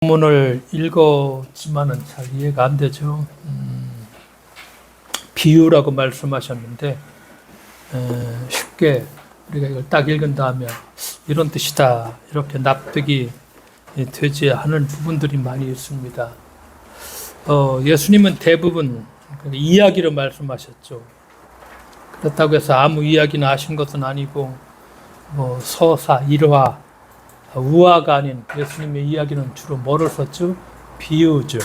본문을 읽었지만은 잘 이해가 안 되죠. 비유라고 말씀하셨는데 쉽게 우리가 이걸 딱 읽은 다음에 이런 뜻이다 이렇게 납득이 되지 않은 부분들이 많이 있습니다. 예수님은 대부분 이야기로 말씀하셨죠. 그렇다고 해서 아무 이야기나 하신 것은 아니고 서사, 일화, 우화가 아닌 예수님의 이야기는 주로 뭐를 썼죠? 비유죠.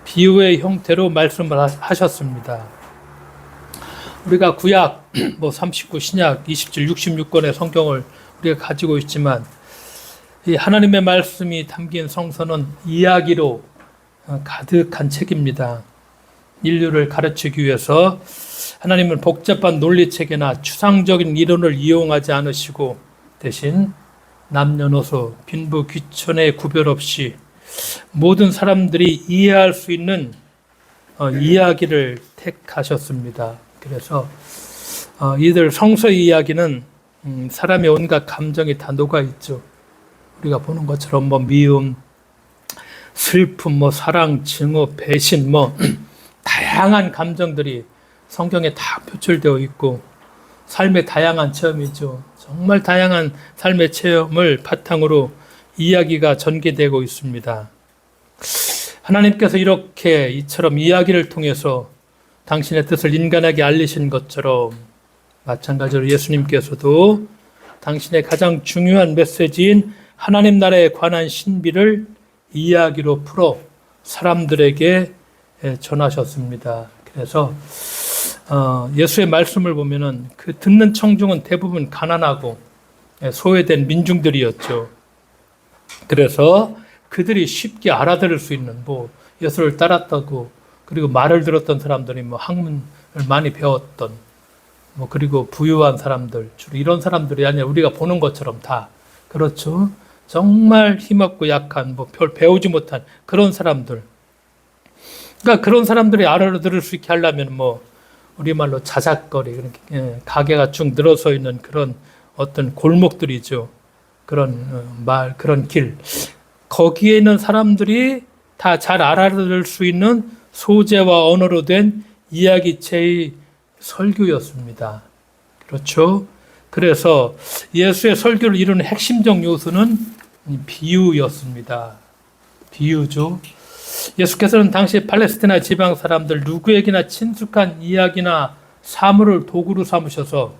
비유의 형태로 말씀을 하셨습니다. 우리가 구약 39, 신약 27, 66권의 성경을 우리가 가지고 있지만 이 하나님의 말씀이 담긴 성서는 이야기로 가득한 책입니다. 인류를 가르치기 위해서 하나님은 복잡한 논리체계나 추상적인 이론을 이용하지 않으시고 대신 남녀노소, 빈부, 귀천의 구별 없이 모든 사람들이 이해할 수 있는 이야기를 택하셨습니다. 그래서 이들 성서 이야기는 사람의 온갖 감정이 다 녹아 있죠. 우리가 보는 것처럼 미움, 슬픔, 사랑, 증오, 배신, 다양한 감정들이 성경에 다 표출되어 있고 삶의 다양한 체험이죠. 정말 다양한 삶의 체험을 바탕으로 이야기가 전개되고 있습니다. 하나님께서 이렇게 이처럼 이야기를 통해서 당신의 뜻을 인간에게 알리신 것처럼 마찬가지로 예수님께서도 당신의 가장 중요한 메시지인 하나님 나라에 관한 신비를 이야기로 풀어 사람들에게 전하셨습니다. 그래서 예수의 말씀을 보면은 그 듣는 청중은 대부분 가난하고 소외된 민중들이었죠. 그래서 그들이 쉽게 알아들을 수 있는 예수를 따랐다고 그리고 말을 들었던 사람들이 학문을 많이 배웠던 그리고 부유한 사람들 주로 이런 사람들이 아니라 우리가 보는 것처럼 다 그렇죠. 정말 힘없고 약한 별 배우지 못한 그런 사람들. 그러니까 그런 사람들이 알아들을 수 있게 하려면 우리말로 자작거리, 가게가 쭉 늘어서 있는 그런 어떤 골목들이죠. 그런 길. 거기에 있는 사람들이 다 잘 알아들을 수 있는 소재와 언어로 된 이야기체의 설교였습니다. 그렇죠? 그래서 예수의 설교를 이루는 핵심적 요소는 비유였습니다. 비유죠. 예수께서는 당시 팔레스티나 지방 사람들 누구에게나 친숙한 이야기나 사물을 도구로 삼으셔서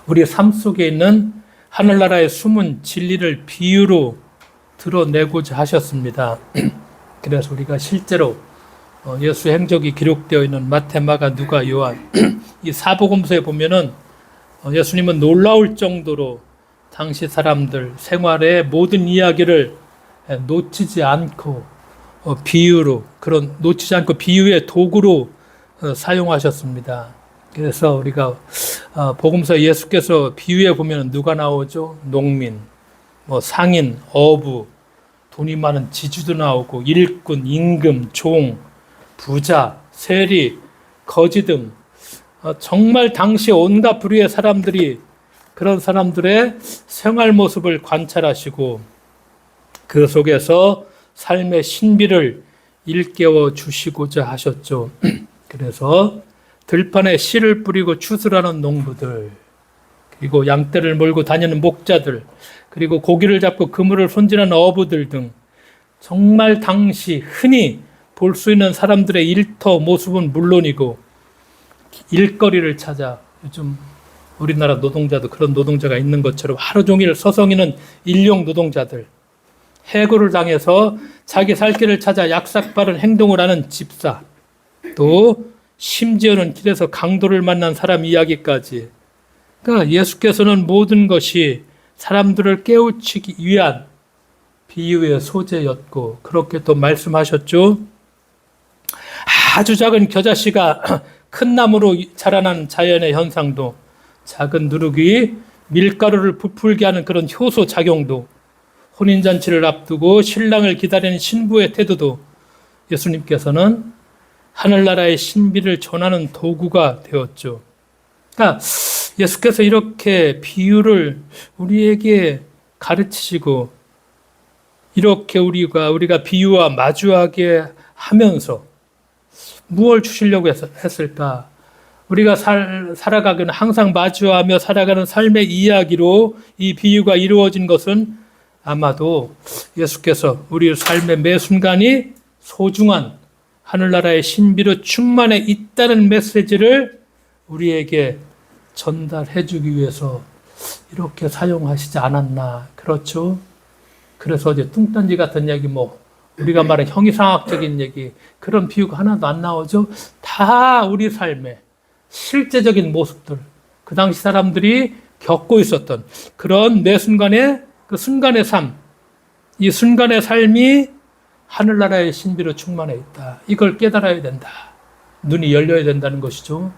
우리의 삶 속에 있는 하늘나라의 숨은 진리를 비유로 드러내고자 하셨습니다. 그래서 우리가 실제로 예수의 행적이 기록되어 있는 마태, 마가, 누가, 요한 이 사복음서에 보면은 예수님은 놀라울 정도로 당시 사람들 생활의 모든 이야기를 놓치지 않고 놓치지 않고 비유의 도구로 사용하셨습니다. 그래서 우리가 복음서 예수께서 비유에 보면 누가 나오죠? 농민, 상인, 어부, 돈이 많은 지주도 나오고 일꾼, 임금, 종, 부자, 세리, 거지 등 정말 당시 온갖 부류의 사람들이 그런 사람들의 생활 모습을 관찰하시고 그 속에서 삶의 신비를 일깨워 주시고자 하셨죠. 그래서 들판에 씨를 뿌리고 추수하는 농부들, 그리고 양떼를 몰고 다니는 목자들, 그리고 고기를 잡고 그물을 손질하는 어부들 등 정말 당시 흔히 볼 수 있는 사람들의 일터 모습은 물론이고 일거리를 찾아 요즘 우리나라 노동자도 그런 노동자가 있는 것처럼 하루 종일 서성이는 일용 노동자들, 해고를 당해서 자기 살 길을 찾아 약삭빠른 행동을 하는 집사, 또 심지어는 길에서 강도를 만난 사람 이야기까지. 그러니까 예수께서는 모든 것이 사람들을 깨우치기 위한 비유의 소재였고 그렇게 또 말씀하셨죠. 아주 작은 겨자씨가 큰 나무로 자라난 자연의 현상도, 작은 누룩이 밀가루를 부풀게 하는 그런 효소 작용도, 혼인잔치를 앞두고 신랑을 기다리는 신부의 태도도 예수님께서는 하늘나라의 신비를 전하는 도구가 되었죠. 그러니까 예수께서 이렇게 비유를 우리에게 가르치시고 이렇게 우리가 비유와 마주하게 하면서 무엇을 주시려고 했을까? 우리가 살아가기는 항상 마주하며 살아가는 삶의 이야기로 이 비유가 이루어진 것은 아마도 예수께서 우리 삶의 매 순간이 소중한 하늘나라의 신비로 충만해 있다는 메시지를 우리에게 전달해 주기 위해서 이렇게 사용하시지 않았나. 그렇죠? 그래서 이제 뚱딴지 같은 얘기, 우리가 말하는 형이상학적인 얘기, 그런 비유가 하나도 안 나오죠? 다 우리 삶의 실제적인 모습들, 그 당시 사람들이 겪고 있었던 그런 매 순간의 그 순간의 삶, 이 순간의 삶이 하늘나라의 신비로 충만해 있다. 이걸 깨달아야 된다. 눈이 열려야 된다는 것이죠.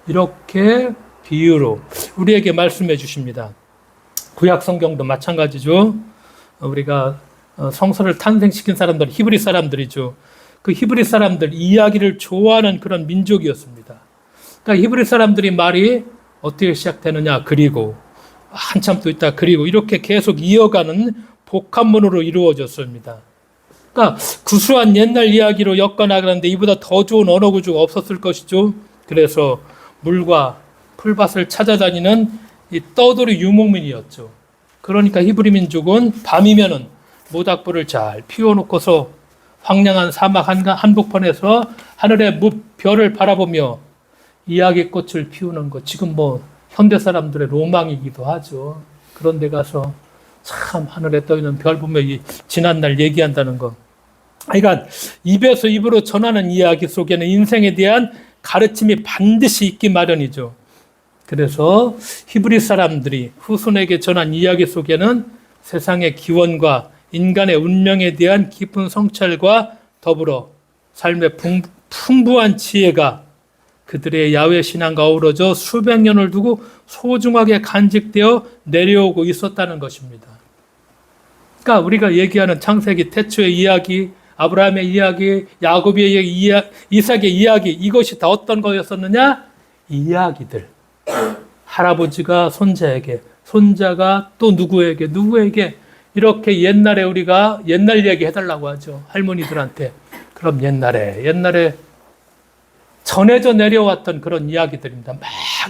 이렇게 비유로 우리에게 말씀해 주십니다. 구약 성경도 마찬가지죠. 우리가 성서를 탄생시킨 사람들, 히브리 사람들이죠. 그 히브리 사람들 이야기를 좋아하는 그런 민족이었습니다. 그러니까 히브리 사람들이 말이 어떻게 시작되느냐, 그리고 한참 또 있다, 그리고 이렇게 계속 이어가는 복합문으로 이루어졌습니다. 그러니까 구수한 옛날 이야기로 엮어나가는데 이보다 더 좋은 언어 구조가 없었을 것이죠. 그래서 물과 풀밭을 찾아다니는 이 떠돌이 유목민이었죠. 그러니까 히브리 민족은 밤이면은 모닥불을 잘 피워놓고서 황량한 사막 한복판에서 하늘의 별을 바라보며 이야기꽃을 피우는 것, 지금 현대 사람들의 로망이기도 하죠. 그런 데 가서 참 하늘에 떠있는 별 보며 이 지난날 얘기한다는 것. 그러니까 입에서 입으로 전하는 이야기 속에는 인생에 대한 가르침이 반드시 있기 마련이죠. 그래서 히브리 사람들이 후손에게 전한 이야기 속에는 세상의 기원과 인간의 운명에 대한 깊은 성찰과 더불어 삶의 풍부한 지혜가 그들의 야훼 신앙과 어우러져 수백 년을 두고 소중하게 간직되어 내려오고 있었다는 것입니다. 그러니까 우리가 얘기하는 창세기 태초의 이야기, 아브라함의 이야기, 야곱의 이야기, 이삭의 이야기, 이것이 다 어떤 거였었느냐? 이야기들. 할아버지가 손자에게, 손자가 또 누구에게 이렇게 옛날에 우리가 옛날 얘기 해달라고 하죠. 할머니들한테. 그럼 옛날에 전해져 내려왔던 그런 이야기들입니다. 막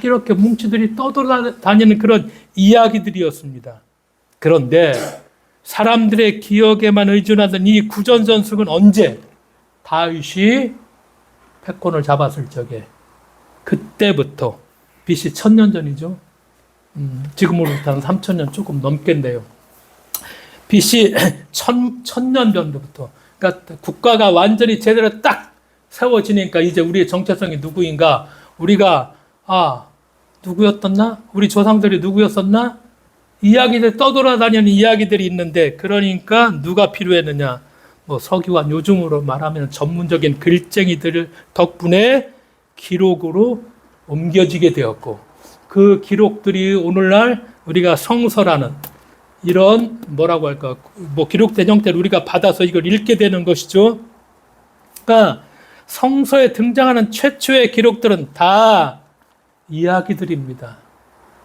이렇게 뭉치들이 떠돌아다니는 그런 이야기들이었습니다. 그런데 사람들의 기억에만 의존하던 이 구전전승은 언제? 다윗이 패권을 잡았을 적에, 그때부터 BC 1000년 전이죠. 지금으로부터 한 3000년 조금 넘겠네요. BC 1000년 전부터, 그러니까 국가가 완전히 제대로 딱 세워지니까 이제 우리의 정체성이 누구인가? 우리가 누구였었나? 우리 조상들이 누구였었나? 이야기들 떠돌아다니는 이야기들이 있는데, 그러니까 누가 필요했느냐? 서기관, 요즘으로 말하면 전문적인 글쟁이들 덕분에 기록으로 옮겨지게 되었고, 그 기록들이 오늘날 우리가 성서라는 이런 기록된 형태를 우리가 받아서 이걸 읽게 되는 것이죠. 그러니까 성서에 등장하는 최초의 기록들은 다 이야기들입니다.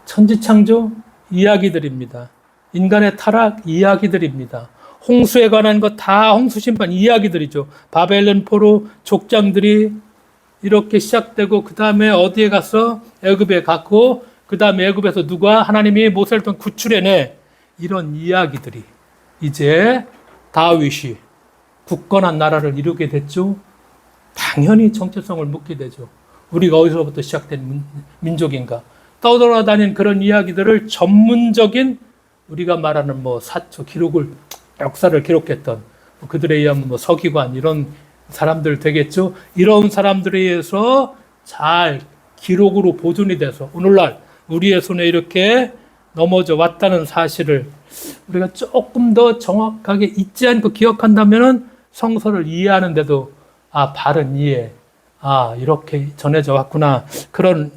천지창조 이야기들입니다. 인간의 타락 이야기들입니다. 홍수에 관한 것 다 홍수심판 이야기들이죠. 바벨론 포로 족장들이 이렇게 시작되고, 그 다음에 어디에 가서 애굽에 갔고, 그 다음에 애굽에서 누가 하나님이 모세를 통해 구출해내, 이런 이야기들이 이제 다윗이 굳건한 나라를 이루게 됐죠. 당연히 정체성을 묻게 되죠. 우리가 어디서부터 시작된 민족인가? 떠돌아다니는 그런 이야기들을 전문적인 우리가 말하는 사초 기록을, 역사를 기록했던 그들에 의하면 서기관 이런 사람들 되겠죠. 이런 사람들에 의해서 잘 기록으로 보존이 돼서 오늘날 우리의 손에 이렇게 넘어져 왔다는 사실을 우리가 조금 더 정확하게 잊지 않고 기억한다면은 성서를 이해하는데도 바른 이해, 이렇게 전해져 왔구나, 그런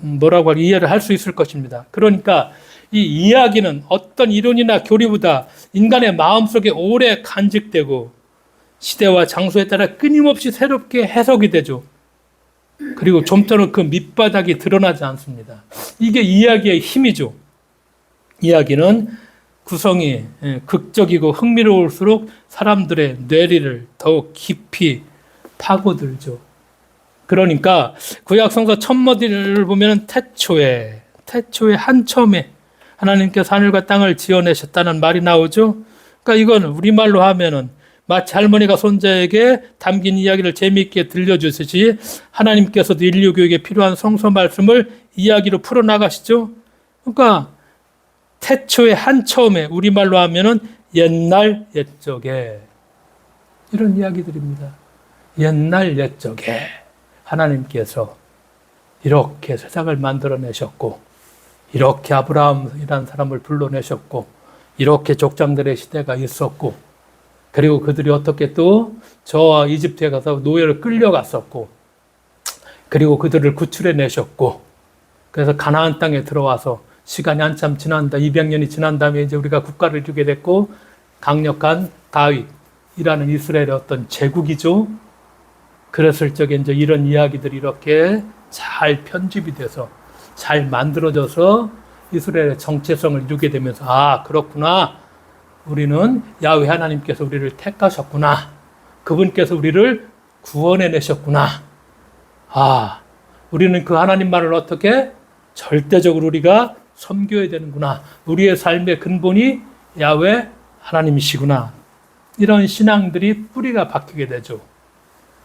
이해를 할 수 있을 것입니다. 그러니까 이 이야기는 어떤 이론이나 교리보다 인간의 마음속에 오래 간직되고 시대와 장소에 따라 끊임없이 새롭게 해석이 되죠. 그리고 좀처럼 그 밑바닥이 드러나지 않습니다. 이게 이야기의 힘이죠. 이야기는 구성이 극적이고 흥미로울수록 사람들의 뇌리를 더욱 깊이 파고들죠. 그러니까 구약 성서 첫 마디를 보면 태초에 한처음에 하나님께서 하늘과 땅을 지어내셨다는 말이 나오죠. 그러니까 이건 우리말로 하면은 마치 할머니가 손자에게 담긴 이야기를 재미있게 들려주듯이 하나님께서도 인류 교육에 필요한 성서 말씀을 이야기로 풀어나가시죠. 그러니까 태초에 한처음에 우리말로 하면은 옛날 옛적에 이런 이야기들입니다. 옛날 옛적에 하나님께서 이렇게 세상을 만들어내셨고 이렇게 아브라함이라는 사람을 불러내셨고 이렇게 족장들의 시대가 있었고 그리고 그들이 어떻게 또 저와 이집트에 가서 노예를 끌려갔었고 그리고 그들을 구출해내셨고 그래서 가나안 땅에 들어와서 시간이 한참 지난다 200년이 지난 다음에 이제 우리가 국가를 이루게 됐고 강력한 다윗이라는 이스라엘의 어떤 제국이죠. 그랬을 적에 이제 이런 이야기들이 이렇게 잘 편집이 돼서 잘 만들어져서 이스라엘의 정체성을 이루게 되면서 아 그렇구나 우리는 야훼 하나님께서 우리를 택하셨구나 그분께서 우리를 구원해내셨구나 아 우리는 그 하나님만을 어떻게 절대적으로 우리가 섬겨야 되는구나 우리의 삶의 근본이 야훼 하나님이시구나 이런 신앙들이 뿌리가 박히게 되죠.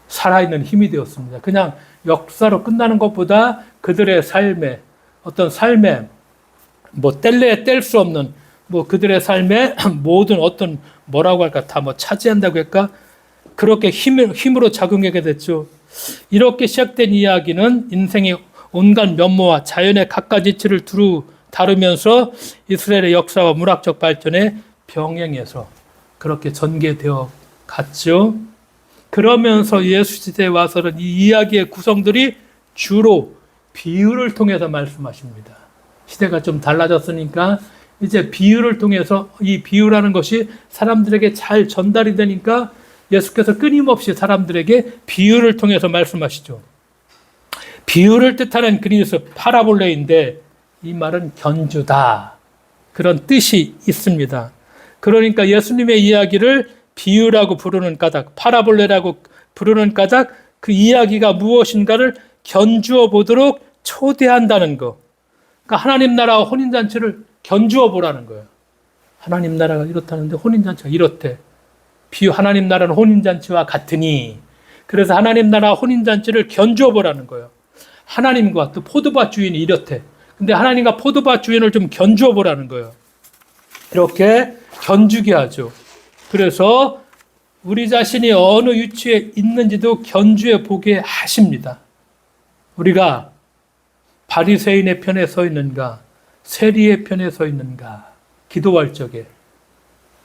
살아있는 힘이 되었습니다. 그냥 역사로 끝나는 것보다 그들의 삶에 어떤 삶에 뭐 뗄래야 뗄 수 없는 뭐 그들의 삶에 모든 어떤 뭐라고 할까 다 뭐 차지한다고 할까 그렇게 힘으로 작용하게 됐죠. 이렇게 시작된 이야기는 인생의 온갖 면모와 자연의 갖가지 이치를 두루 다루면서 이스라엘의 역사와 문학적 발전에 병행해서 그렇게 전개되어 갔죠. 그러면서 예수 시대에 와서는 이 이야기의 구성들이 주로 비유를 통해서 말씀하십니다. 시대가 좀 달라졌으니까 이제 비유를 통해서 이 비유라는 것이 사람들에게 잘 전달이 되니까 예수께서 끊임없이 사람들에게 비유를 통해서 말씀하시죠. 비유를 뜻하는 그리스어 파라볼레인데 이 말은 견주다. 그런 뜻이 있습니다. 그러니까 예수님의 이야기를 비유라고 부르는 까닭, 파라볼레라고 부르는 까닭 그 이야기가 무엇인가를 견주어 보도록 초대한다는 거. 그러니까 하나님 나라와 혼인잔치를 견주어 보라는 거예요. 하나님 나라가 이렇다는데 혼인잔치가 이렇대. 비유 하나님 나라는 혼인잔치와 같으니 그래서 하나님 나라와 혼인잔치를 견주어 보라는 거예요. 하나님과 또 포도밭 주인이 이렇대. 근데 하나님과 포도밭 주인을 좀 견주어 보라는 거예요. 이렇게 견주게 하죠. 그래서 우리 자신이 어느 위치에 있는지도 견주해 보게 하십니다. 우리가 바리새인의 편에 서 있는가, 세리의 편에 서 있는가, 기도할 적에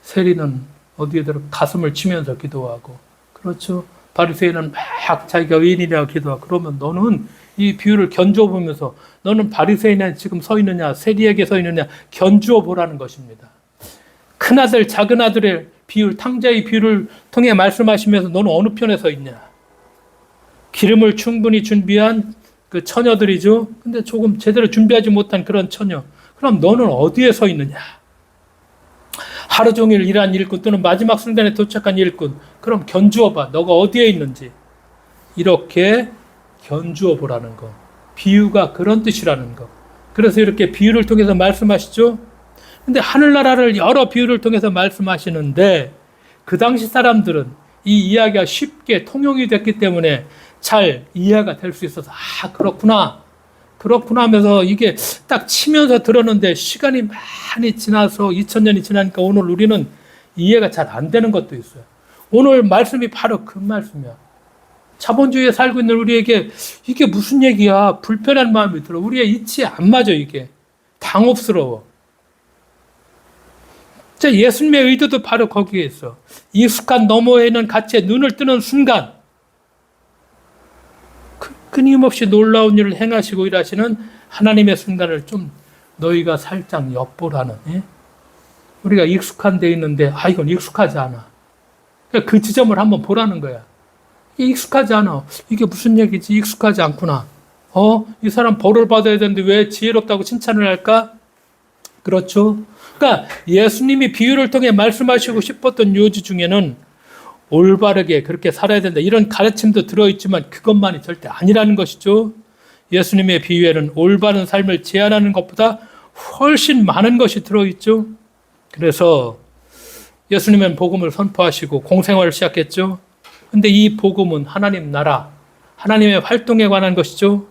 세리는 어디에 들어 가슴을 치면서 기도하고, 그렇죠. 바리새인은 막 자기가 의인이라고 기도하고, 그러면 너는 이 비유를 견주어 보면서 너는 바리새인에 지금 서 있느냐, 세리에게 서 있느냐 견주어 보라는 것입니다. 큰아들, 작은아들의 비율, 탕자의 비율을 통해 말씀하시면서 너는 어느 편에 서 있냐. 기름을 충분히 준비한 그 처녀들이죠. 근데 조금 제대로 준비하지 못한 그런 처녀. 그럼 너는 어디에 서 있느냐. 하루 종일 일한 일꾼 또는 마지막 순간에 도착한 일꾼. 그럼 견주어 봐. 너가 어디에 있는지. 이렇게 견주어 보라는 거. 비유가 그런 뜻이라는 거. 그래서 이렇게 비유를 통해서 말씀하시죠. 근데 하늘나라를 여러 비유를 통해서 말씀하시는데 그 당시 사람들은 이 이야기가 쉽게 통용이 됐기 때문에 잘 이해가 될 수 있어서 아 그렇구나 하면서 이게 딱 치면서 들었는데 시간이 많이 지나서 2000년이 지나니까 오늘 우리는 이해가 잘 안 되는 것도 있어요. 오늘 말씀이 바로 그 말씀이야. 자본주의에 살고 있는 우리에게 이게 무슨 얘기야. 불편한 마음이 들어. 우리의 이치에 안 맞아. 이게 당혹스러워. 예수님의 의도도 바로 거기에 있어. 익숙한 너머에 있는 가치에 눈을 뜨는 순간 끊임없이 놀라운 일을 행하시고 일하시는 하나님의 순간을 좀 너희가 살짝 엿보라는. 예? 우리가 익숙한 데 있는데 이건 익숙하지 않아. 그러니까 그 지점을 한번 보라는 거야. 이게 익숙하지 않아. 이게 무슨 얘기지? 익숙하지 않구나. 이 사람 벌을 받아야 되는데 왜 지혜롭다고 칭찬을 할까? 그렇죠? 그러니까 예수님이 비유를 통해 말씀하시고 싶었던 요지 중에는 올바르게 그렇게 살아야 된다, 이런 가르침도 들어있지만 그것만이 절대 아니라는 것이죠. 예수님의 비유에는 올바른 삶을 제안하는 것보다 훨씬 많은 것이 들어있죠. 그래서 예수님은 복음을 선포하시고 공생활을 시작했죠. 근데 이 복음은 하나님 나라, 하나님의 활동에 관한 것이죠.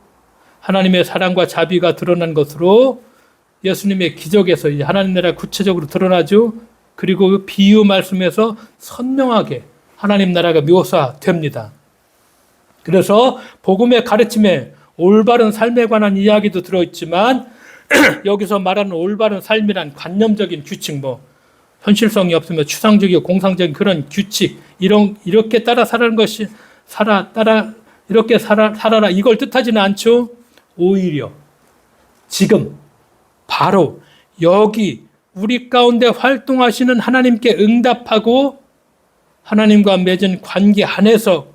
하나님의 사랑과 자비가 드러난 것으로 예수님의 기적에서 이제 하나님 나라가 구체적으로 드러나죠. 그리고 그 비유 말씀에서 선명하게 하나님 나라가 묘사됩니다. 그래서 복음의 가르침에 올바른 삶에 관한 이야기도 들어있지만 여기서 말하는 올바른 삶이란 관념적인 규칙, 현실성이 없으면 추상적이고 공상적인 그런 규칙, 이렇게 따라 살아는 것이 이렇게 살아라, 이걸 뜻하지는 않죠. 오히려 지금 바로 여기 우리 가운데 활동하시는 하나님께 응답하고 하나님과 맺은 관계 안에서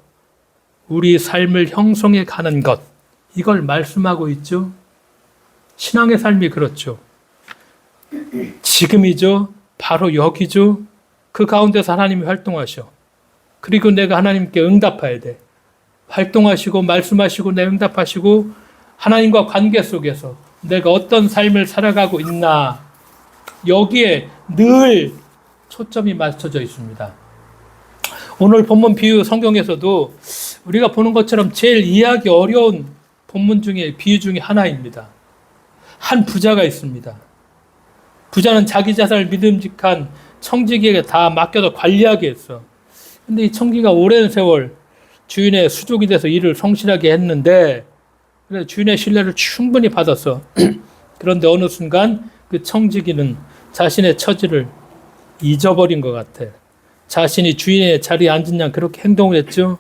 우리 삶을 형성해 가는 것, 이걸 말씀하고 있죠. 신앙의 삶이 그렇죠. 지금이죠. 바로 여기죠. 그 가운데서 하나님이 활동하셔. 그리고 내가 하나님께 응답해야 돼. 활동하시고 말씀하시고 내 응답하시고 하나님과 관계 속에서 내가 어떤 삶을 살아가고 있나, 여기에 늘 초점이 맞춰져 있습니다. 오늘 본문 비유 성경에서도 우리가 보는 것처럼 제일 이해하기 어려운 본문 중에 비유 중에 하나입니다. 한 부자가 있습니다. 부자는 자기 자산을 믿음직한 청지기에게 다 맡겨서 관리하게 했어. 근데 이 청지기가 오랜 세월 주인의 수족이 돼서 일을 성실하게 했는데, 그래서 주인의 신뢰를 충분히 받았어. 그런데 어느 순간 그 청지기는 자신의 처지를 잊어버린 것 같아. 자신이 주인의 자리에 앉은 양 그렇게 행동을 했죠.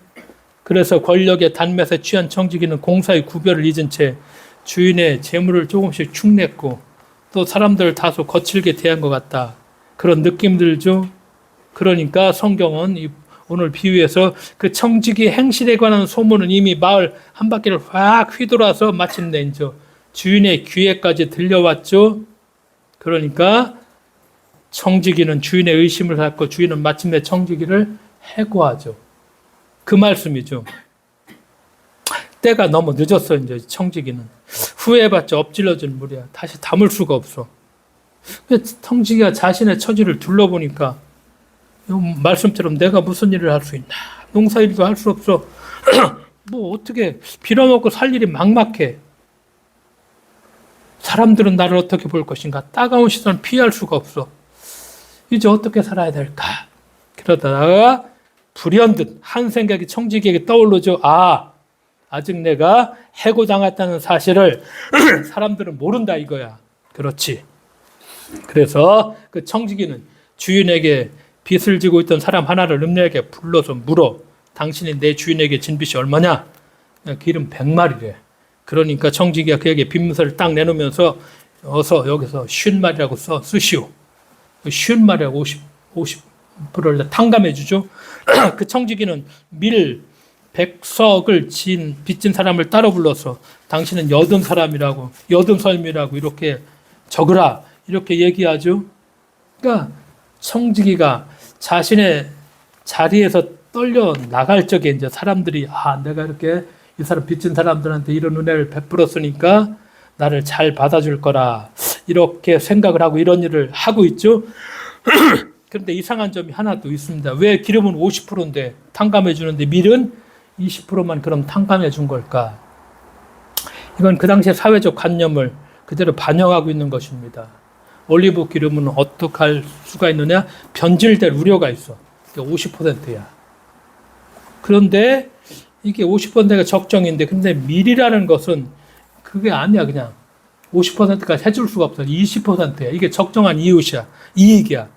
그래서 권력의 단맛에 취한 청지기는 공사의 구별을 잊은 채 주인의 재물을 조금씩 축냈고 또 사람들을 다소 거칠게 대한 것 같다, 그런 느낌 들죠. 그러니까 성경은 오늘 비유에서 그 청지기 행실에 관한 소문은 이미 마을 한 바퀴를 확 휘돌아서 마침내 이제 주인의 귀에까지 들려왔죠. 그러니까 청지기는 주인의 의심을 갖고 주인은 마침내 청지기를 해고하죠. 그 말씀이죠. 때가 너무 늦었어. 이제 청지기는 후회해봤자 엎질러진 물이야. 다시 담을 수가 없어. 청지기가 자신의 처지를 둘러보니까 말씀처럼 내가 무슨 일을 할 수 있나, 농사일도 할 수 없어. 뭐 어떻게 빌어먹고 살 일이 막막해. 사람들은 나를 어떻게 볼 것인가, 따가운 시선을 피할 수가 없어. 이제 어떻게 살아야 될까. 그러다가 불현듯 한 생각이 청지기에게 떠오르죠. 아직 내가 해고당했다는 사실을 사람들은 모른다 이거야. 그렇지. 그래서 그 청지기는 주인에게 빚을 지고 있던 사람 하나를 읍내에게 불러서 물어. 당신이 내 주인에게 진 빚이 얼마냐? 기름 100마리래. 그러니까 청지기가 그에게 빚문서를 딱 내놓으면서 어서 여기서 50마리라고 쓰시오. 50마리라고 50%를 탕감해 주죠. 그 청지기는 밀 100석을 빚진 사람을 따로 불러서 당신은 여든 사람이라고, 여든 삶이라고 이렇게 적으라, 이렇게 얘기하죠. 그러니까 청지기가 자신의 자리에서 떨려 나갈 적에 이제 사람들이 내가 이렇게 이 사람 빚진 사람들한테 이런 은혜를 베풀었으니까 나를 잘 받아줄 거라, 이렇게 생각을 하고 이런 일을 하고 있죠. 그런데 이상한 점이 하나 또 있습니다. 왜 기름은 50%인데 탕감해 주는데 밀은 20%만 그럼 탕감해 준 걸까? 이건 그 당시의 사회적 관념을 그대로 반영하고 있는 것입니다. 올리브 기름은 어떻게 할 수가 있느냐? 변질될 우려가 있어. 50%야. 그런데 이게 50%가 적정인데, 근데 밀이라는 것은 그게 아니야. 그냥 50%까지 해줄 수가 없어. 20%야. 이게 적정한 이익이야.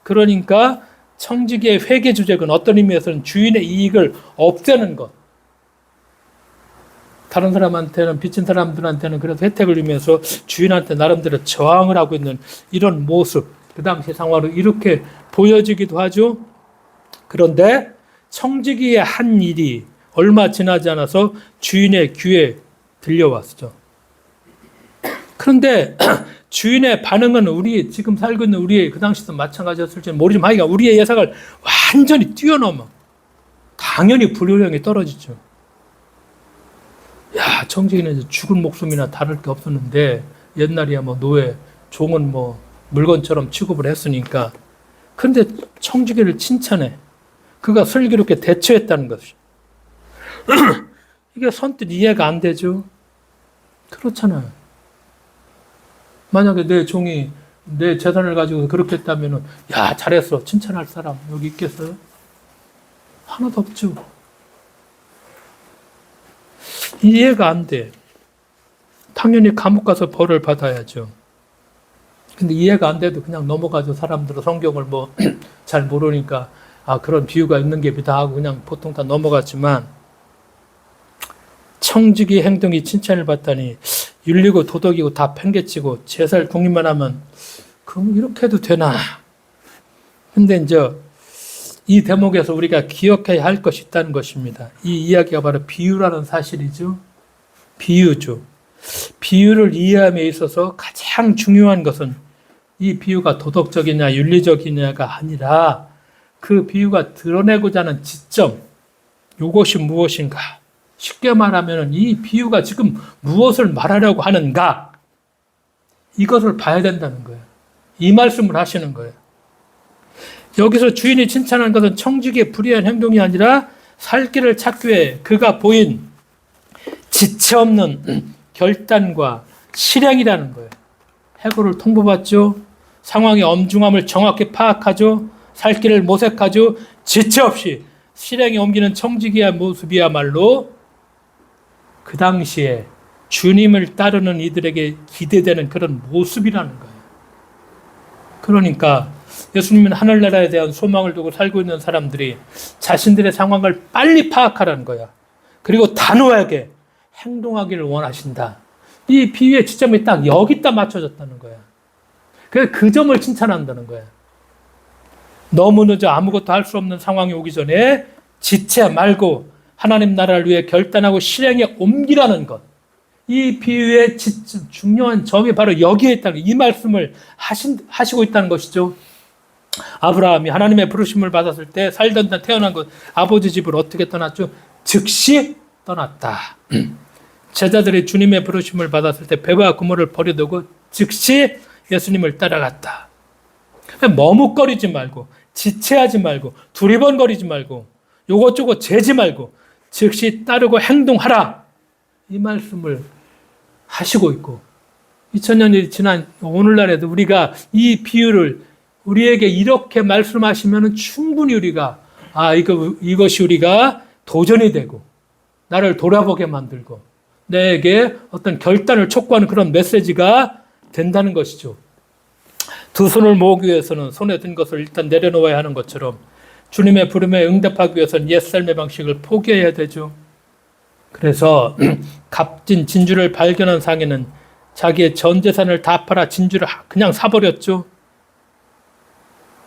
그러니까 청지기의 회계 주제는 어떤 의미에서는 주인의 이익을 없애는 것. 다른 사람한테는, 빚진 사람들한테는 그래서 혜택을 주면서 주인한테 나름대로 저항을 하고 있는 이런 모습, 그 당시 상황으로 이렇게 보여지기도 하죠. 그런데 청지기의 한 일이 얼마 지나지 않아서 주인의 귀에 들려왔죠. 그런데 주인의 반응은 우리 지금 살고 있는 우리의 그 당시도 마찬가지였을지는 모르지만 하여간 우리의 예상을 완전히 뛰어넘어. 당연히 불효령이 떨어지죠. 야, 청지기는 이제 죽은 목숨이나 다를 게 없었는데 옛날이야 뭐 노예, 종은 뭐 물건처럼 취급을 했으니까. 근데 청지기를 칭찬해. 그가 슬기롭게 대처했다는 것이. 이게 선뜻 이해가 안 되죠. 그렇잖아요. 만약에 내 종이 내 재산을 가지고 그렇게 했다면 야 잘했어 칭찬할 사람 여기 있겠어요? 하나도 없죠. 이해가 안 돼. 당연히 감옥 가서 벌을 받아야죠. 근데 이해가 안 돼도 그냥 넘어가죠. 사람들은 성경을 뭐 잘 모르니까 아 그런 비유가 있는 게 비다 하고 그냥 보통 다 넘어갔지만 청지기 행동이 칭찬을 받다니 윤리고 도덕이고 다 팽개치고 제살 독립만 하면 그럼 이렇게 해도 되나? 근데 이제 이 대목에서 우리가 기억해야 할 것이 있다는 것입니다. 이 이야기가 바로 비유라는 사실이죠. 비유죠. 비유를 이해함에 있어서 가장 중요한 것은 이 비유가 도덕적이냐 윤리적이냐가 아니라 그 비유가 드러내고자 하는 지점, 이것이 무엇인가? 쉽게 말하면 이 비유가 지금 무엇을 말하려고 하는가? 이것을 봐야 된다는 거예요. 이 말씀을 하시는 거예요. 여기서 주인이 칭찬한 것은 청지기의 불의한 행동이 아니라 살 길을 찾기 위해 그가 보인 지체 없는 결단과 실행이라는 거예요. 해고를 통보받죠. 상황의 엄중함을 정확히 파악하죠. 살 길을 모색하죠. 지체 없이 실행에 옮기는 청지기의 모습이야말로 그 당시에 주님을 따르는 이들에게 기대되는 그런 모습이라는 거예요. 그러니까 예수님은 하늘나라에 대한 소망을 두고 살고 있는 사람들이 자신들의 상황을 빨리 파악하라는 거야. 그리고 단호하게 행동하기를 원하신다. 이 비유의 지점이 딱 여기다 맞춰졌다는 거야. 그래서 그 점을 칭찬한다는 거야. 너무 늦어 아무것도 할 수 없는 상황이 오기 전에 지체 말고 하나님 나라를 위해 결단하고 실행에 옮기라는 것. 이 비유의 중요한 점이 바로 여기에 있다는 이 말씀을 하시고 있다는 것이죠. 아브라함이 하나님의 부르심을 받았을 때 살던 데 태어난 곳 아버지 집을 어떻게 떠났죠? 즉시 떠났다. 제자들이 주님의 부르심을 받았을 때 배와 그물을 버려두고 즉시 예수님을 따라갔다. 머뭇거리지 말고 지체하지 말고 두리번거리지 말고 요것저것 재지 말고 즉시 따르고 행동하라. 이 말씀을 하시고 있고 2000년이 지난 오늘날에도 우리가 이 비유를 우리에게 이렇게 말씀하시면 충분히 우리가 이것이 우리가 도전이 되고 나를 돌아보게 만들고 내게 어떤 결단을 촉구하는 그런 메시지가 된다는 것이죠. 두 손을 모으기 위해서는 손에 든 것을 일단 내려놓아야 하는 것처럼 주님의 부름에 응답하기 위해서는 옛삶의 방식을 포기해야 되죠. 그래서 값진 진주를 발견한 상인은 자기의 전 재산을 다 팔아 진주를 그냥 사버렸죠.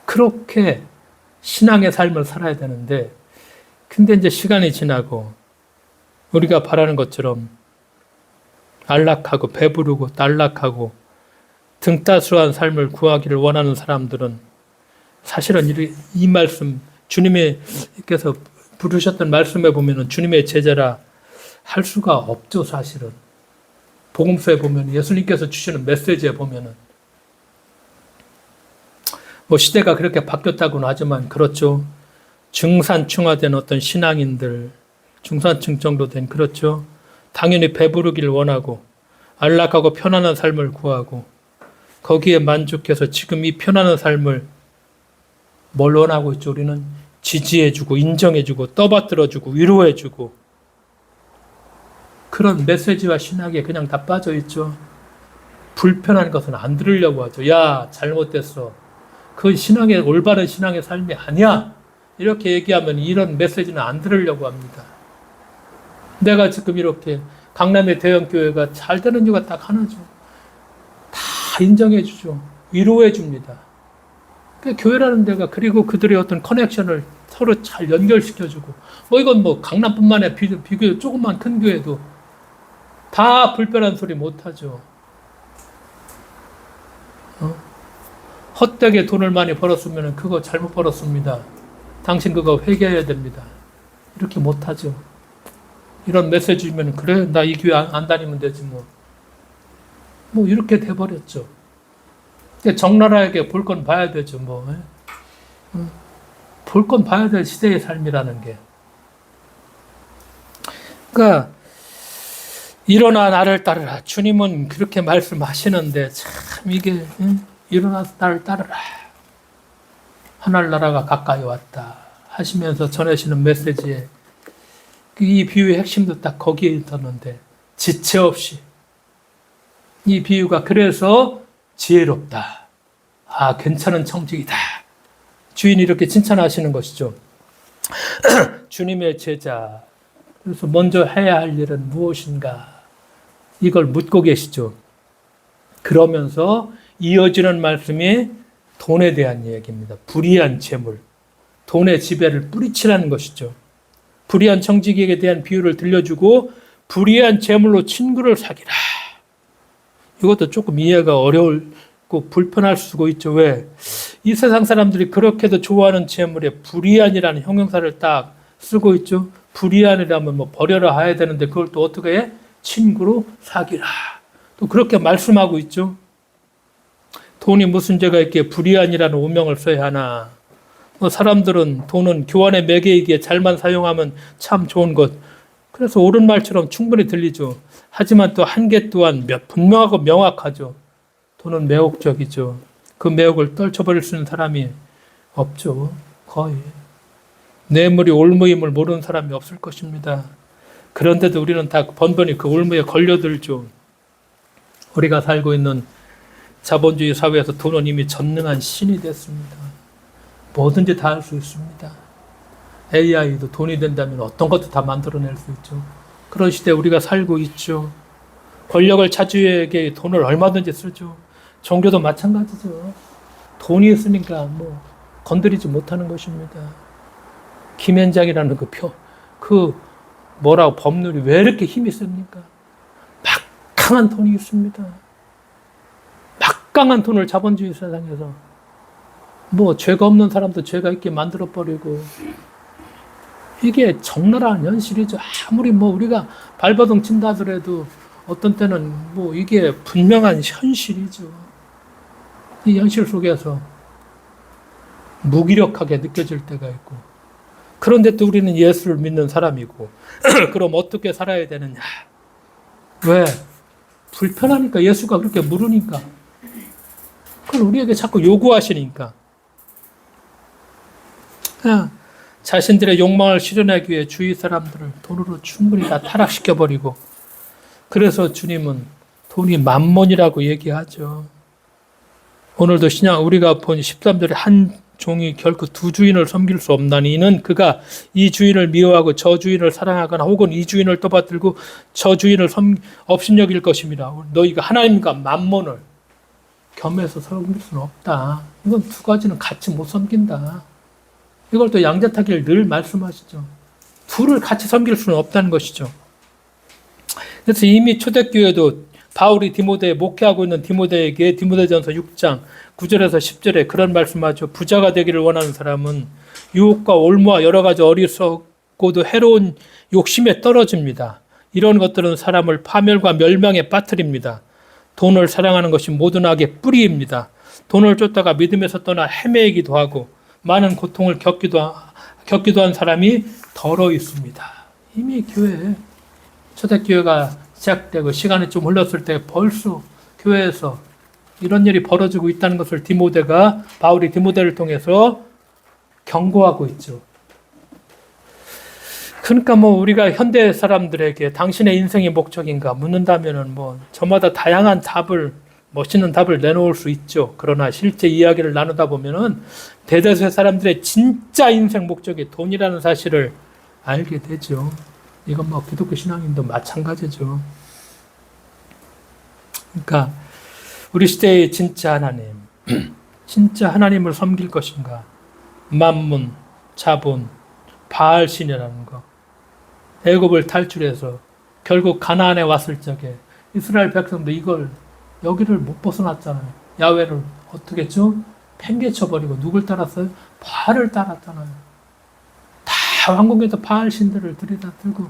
그렇게 신앙의 삶을 살아야 되는데 근데 이제 시간이 지나고 우리가 바라는 것처럼 안락하고 배부르고 안락하고 등따스러운 삶을 구하기를 원하는 사람들은 사실은 이 말씀 주님께서 부르셨던 말씀에 보면 주님의 제자라 할 수가 없죠. 사실은 복음서에 보면 예수님께서 주시는 메시지에 보면은 뭐 시대가 그렇게 바뀌었다고는 하지만 그렇죠. 중산층화된 어떤 신앙인들 중산층 정도 된 그렇죠. 당연히 배부르기를 원하고 안락하고 편안한 삶을 구하고 거기에 만족해서 지금 이 편안한 삶을 뭘 원하고 있죠? 우리는 지지해주고 인정해주고 떠받들어주고 위로해주고 그런 메시지와 신학에 그냥 다 빠져있죠. 불편한 것은 안 들으려고 하죠. 야 잘못됐어. 그 신앙의 올바른 신앙의 삶이 아니야. 이렇게 얘기하면 이런 메시지는 안 들으려고 합니다. 내가 지금 이렇게 강남의 대형교회가 잘 되는 이유가 딱 하나죠. 다 인정해주죠. 위로해줍니다. 교회라는 데가 그리고 그들의 어떤 커넥션을 서로 잘 연결시켜주고 뭐 이건 뭐 강남뿐만 아니라 비교적 조금만 큰 교회도 다 불편한 소리 못하죠. 헛되게 돈을 많이 벌었으면 그거 잘못 벌었습니다. 당신 그거 회개해야 됩니다. 이렇게 못하죠. 이런 메시지 주면 그래 나 이 교회 안 다니면 되지 뭐. 뭐 이렇게 돼버렸죠. 적나라하게 볼 건 봐야 되죠 뭐. 볼 건 봐야 될 시대의 삶이라는 게. 그러니까 일어나 나를 따르라. 주님은 그렇게 말씀하시는데 참 이게 일어나 나를 따르라. 하늘 나라가 가까이 왔다 하시면서 전하시는 메시지에 이 비유의 핵심도 딱 거기에 있었는데 지체 없이 이 비유가 그래서 지혜롭다. 아 괜찮은 청직이다. 주인이 이렇게 칭찬하시는 것이죠. 주님의 제자. 그래서 먼저 해야 할 일은 무엇인가? 이걸 묻고 계시죠. 그러면서 이어지는 말씀이 돈에 대한 이야기입니다. 불의한 재물, 돈의 지배를 뿌리치라는 것이죠. 불의한 청지기에 대한 비유를 들려주고 불의한 재물로 친구를 사귀라. 이것도 조금 이해가 어려울고 불편할 수도 있죠. 왜? 이 세상 사람들이 그렇게도 좋아하는 재물에 불의한이라는 형용사를 딱 쓰고 있죠. 불의한이라면 뭐 버려라 해야 되는데 그걸 또 어떻게 해? 친구로 사귀라. 또 그렇게 말씀하고 있죠. 돈이 무슨 죄가 있기에 불의한이라는 오명을 써야 하나. 사람들은 돈은 교환의 매개이기에 잘만 사용하면 참 좋은 것. 그래서 옳은 말처럼 충분히 들리죠. 하지만 또 한계 또한 분명하고 명확하죠. 돈은 매혹적이죠. 그 매혹을 떨쳐버릴 수 있는 사람이 없죠. 거의. 뇌물이 올무임을 모르는 사람이 없을 것입니다. 그런데도 우리는 다 번번이 그 올무에 걸려들죠. 우리가 살고 있는 자본주의 사회에서 돈은 이미 전능한 신이 됐습니다. 뭐든지 다 할 수 있습니다. AI도 돈이 된다면 어떤 것도 다 만들어낼 수 있죠. 그런 시대에 우리가 살고 있죠. 권력을 차지하기 위해 돈을 얼마든지 쓰죠. 종교도 마찬가지죠. 돈이 있으니까 뭐 건드리지 못하는 것입니다. 김현장이라는 뭐라고 법률이 왜 이렇게 힘이 셉니까? 막강한 돈이 있습니다. 막강한 돈을 자본주의 세상에서 뭐 죄가 없는 사람도 죄가 있게 만들어버리고 이게 적나라한 현실이죠. 아무리 뭐 우리가 발버둥 친다 하더라도 어떤 때는 뭐 이게 분명한 현실이죠. 이 현실 속에서 무기력하게 느껴질 때가 있고 그런데 또 우리는 예수를 믿는 사람이고 그럼 어떻게 살아야 되느냐? 왜? 불편하니까 예수가 그렇게 물으니까 그걸 우리에게 자꾸 요구하시니까 그냥 자신들의 욕망을 실현하기 위해 주위 사람들을 돈으로 충분히 다 타락시켜버리고 그래서 주님은 돈이 만몬이라고 얘기하죠. 오늘도 신약 우리가 본 13절에 한 종이 결코 두 주인을 섬길 수 없나니 이는 그가 이 주인을 미워하고 저 주인을 사랑하거나 혹은 이 주인을 떠받들고 저 주인을 업신여길 것입니다. 너희가 하나님과 만몬을 겸해서 섬길 수는 없다. 이건 두 가지는 같이 못 섬긴다. 이걸 또 양자타기를 늘 말씀하시죠. 둘을 같이 섬길 수는 없다는 것이죠. 그래서 이미 초대교회도 바울이 디모데에 목회하고 있는 디모데에게 디모데전서 6장 9절에서 10절에 그런 말씀하죠. 부자가 되기를 원하는 사람은 유혹과 올무와 여러 가지 어리석고도 해로운 욕심에 떨어집니다. 이런 것들은 사람을 파멸과 멸망에 빠뜨립니다. 돈을 사랑하는 것이 모든 악의 뿌리입니다. 돈을 쫓다가 믿음에서 떠나 헤매이기도 하고 많은 고통을 겪기도 한 사람이 더러 있습니다. 이미 초대교회가 시작되고 시간이 좀 흘렀을 때 벌써 교회에서 이런 일이 벌어지고 있다는 것을 바울이 디모데를 통해서 경고하고 있죠. 그러니까 뭐 우리가 현대 사람들에게 당신의 인생이 목적인가 묻는다면은 뭐 저마다 다양한 멋있는 답을 내놓을 수 있죠. 그러나 실제 이야기를 나누다 보면은 대다수의 사람들의 진짜 인생 목적이 돈이라는 사실을 알게 되죠. 이건 뭐 기독교 신앙인도 마찬가지죠. 그러니까 우리 시대의 진짜 하나님, 진짜 하나님을 섬길 것인가? 만문, 자본, 바알신이라는 거. 애굽을 탈출해서 결국 가나안에 왔을 적에 이스라엘 백성도 여기를 못 벗어났잖아요. 야훼를 어떻게 했죠? 팽개쳐버리고 누굴 따랐어요? 바알을 따랐잖아요. 다 왕궁에서 바알 신들을 들이다 들고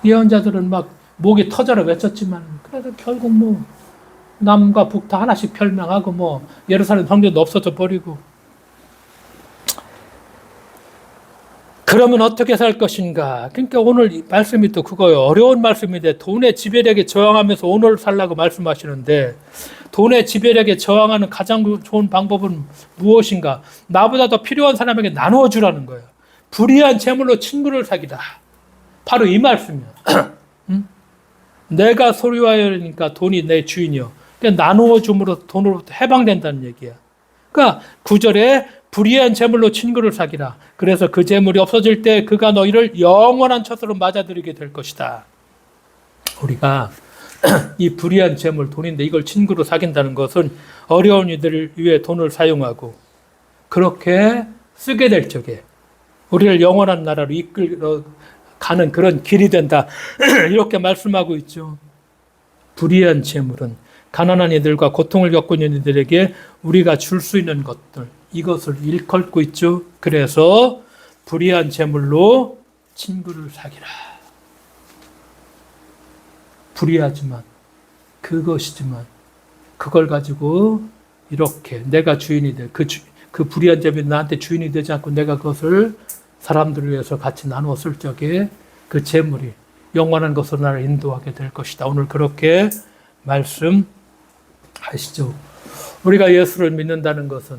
예언자들은 막 목이 터져라 외쳤지만 그래도 결국 뭐 남과 북 다 하나씩 멸망하고 뭐 예루살렘 성전도 없어져 버리고. 그러면 어떻게 살 것인가? 그러니까 오늘 이 말씀이 또 그거예요. 어려운 말씀인데 돈의 지배력에 저항하면서 오늘 살라고 말씀하시는데 돈의 지배력에 저항하는 가장 좋은 방법은 무엇인가? 나보다 더 필요한 사람에게 나누어 주라는 거예요. 불의한 재물로 친구를 사귀다. 바로 이 말씀이에요. 내가 소유하여니까 돈이 내 주인이요. 그러니까 나누어 줌으로 돈으로부터 해방된다는 얘기야. 그러니까 9절에 불의한 재물로 친구를 사귀라. 그래서 그 재물이 없어질 때 그가 너희를 영원한 처소로 맞아들이게 될 것이다. 우리가 이 불의한 재물, 돈인데 이걸 친구로 사귄다는 것은 어려운 이들을 위해 돈을 사용하고 그렇게 쓰게 될 적에 우리를 영원한 나라로 이끌어 가는 그런 길이 된다. 이렇게 말씀하고 있죠. 불의한 재물은 가난한 이들과 고통을 겪고 있는 이들에게 우리가 줄 수 있는 것들, 이것을 일컬고 있죠. 그래서 불의한 재물로 친구를 사귀라. 불의하지만 그것이지만 그걸 가지고 이렇게 내가 주인이 돼. 그 불의한 재물이 나한테 주인이 되지 않고 내가 그것을 사람들을 위해서 같이 나누어 쓸 적에 그 재물이 영원한 것으로 나를 인도하게 될 것이다. 오늘 그렇게 말씀하시죠. 우리가 예수를 믿는다는 것은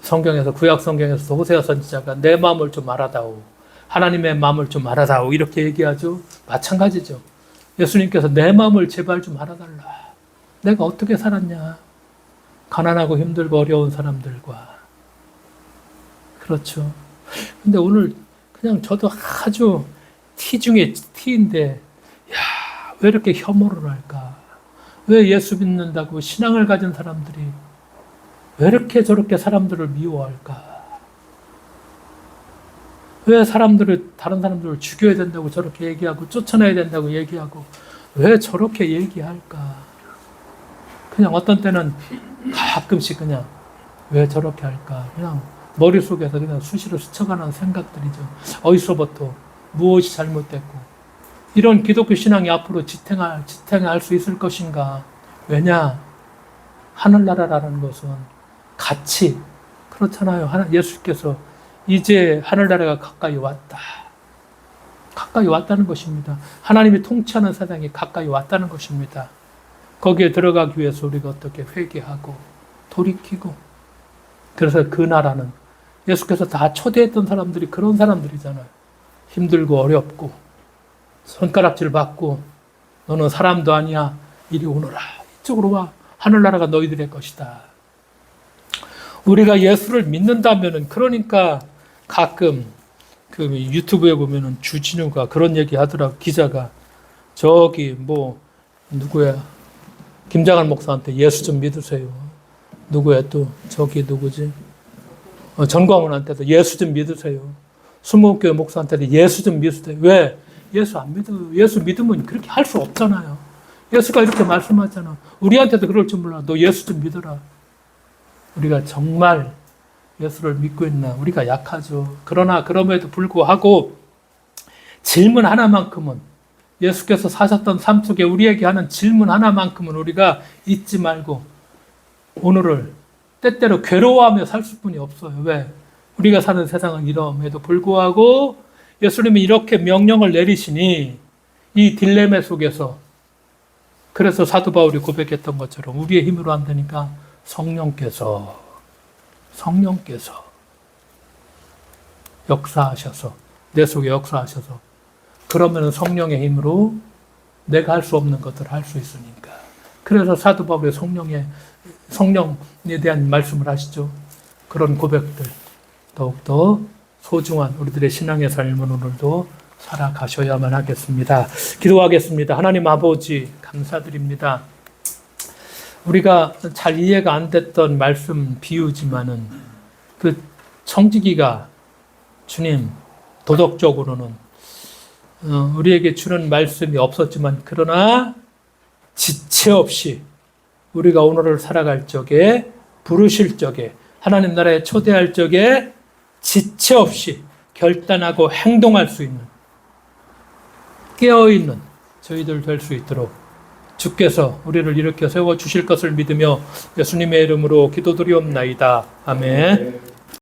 성경에서 구약 성경에서 호세아 선지자가 내 마음을 좀 알아다오. 하나님의 마음을 좀 알아다오. 이렇게 얘기하죠. 마찬가지죠. 예수님께서 내 마음을 제발 좀 알아달라. 내가 어떻게 살았냐. 가난하고 힘들고 어려운 사람들과. 그렇죠. 근데 오늘 그냥 저도 아주 티 중에 티인데, 야, 왜 이렇게 혐오를 할까? 왜 예수 믿는다고 신앙을 가진 사람들이 왜 이렇게 저렇게 사람들을 미워할까? 왜 다른 사람들을 죽여야 된다고 저렇게 얘기하고 쫓아내야 된다고 얘기하고 왜 저렇게 얘기할까? 그냥 어떤 때는 가끔씩 그냥 왜 저렇게 할까? 그냥 머릿속에서 그냥 수시로 스쳐가는 생각들이죠. 어디서부터 무엇이 잘못됐고 이런 기독교 신앙이 앞으로 지탱할 수 있을 것인가? 왜냐? 하늘나라라는 것은 같이 그렇잖아요. 예수께서 이제 하늘나라가 가까이 왔다. 가까이 왔다는 것입니다. 하나님이 통치하는 세상이 가까이 왔다는 것입니다. 거기에 들어가기 위해서 우리가 어떻게 회개하고 돌이키고 그래서 그 나라는 예수께서 다 초대했던 사람들이 그런 사람들이잖아요. 힘들고 어렵고 손가락질 받고 너는 사람도 아니야. 이리 오너라. 이쪽으로 와. 하늘나라가 너희들의 것이다. 우리가 예수를 믿는다면은 그러니까 가끔 그 유튜브에 보면은 주진우가 그런 얘기 하더라고. 기자가 저기 뭐 누구야? 김장한 목사한테 예수 좀 믿으세요. 누구야 또 저기 누구지? 전광훈한테도 예수 좀 믿으세요. 수목교회 목사한테도 예수 좀 믿으세요. 왜? 예수 안 믿어요. 예수 믿으면 그렇게 할 수 없잖아요. 예수가 이렇게 말씀하잖아. 우리한테도 그럴 줄 몰라. 너 예수 좀 믿어라. 우리가 정말 예수를 믿고 있나? 우리가 약하죠. 그러나 그럼에도 불구하고 질문 하나만큼은 예수께서 사셨던 삶 속에 우리에게 하는 질문 하나만큼은 우리가 잊지 말고 오늘을 때때로 괴로워하며 살 수뿐이 없어요. 왜? 우리가 사는 세상은 이러함에도 불구하고 예수님이 이렇게 명령을 내리시니 이 딜레마 속에서 그래서 사도 바울이 고백했던 것처럼 우리의 힘으로 안 되니까 성령께서 역사하셔서 내 속에 역사하셔서 그러면 성령의 힘으로 내가 할 수 없는 것들을 할 수 있으니까. 그래서 사도 바울의 성령에 대한 말씀을 하시죠. 그런 고백들 더욱더 소중한 우리들의 신앙의 삶은 오늘도 살아가셔야만 하겠습니다. 기도하겠습니다. 하나님 아버지 감사드립니다. 우리가 잘 이해가 안 됐던 말씀 비유지만은 그 청지기가 주님 도덕적으로는 우리에게 주는 말씀이 없었지만 그러나 지체 없이 우리가 오늘을 살아갈 적에, 부르실 적에, 하나님 나라에 초대할 적에 지체 없이 결단하고 행동할 수 있는, 깨어있는 저희들 될 수 있도록 주께서 우리를 일으켜 세워주실 것을 믿으며 예수님의 이름으로 기도드리옵나이다. 아멘.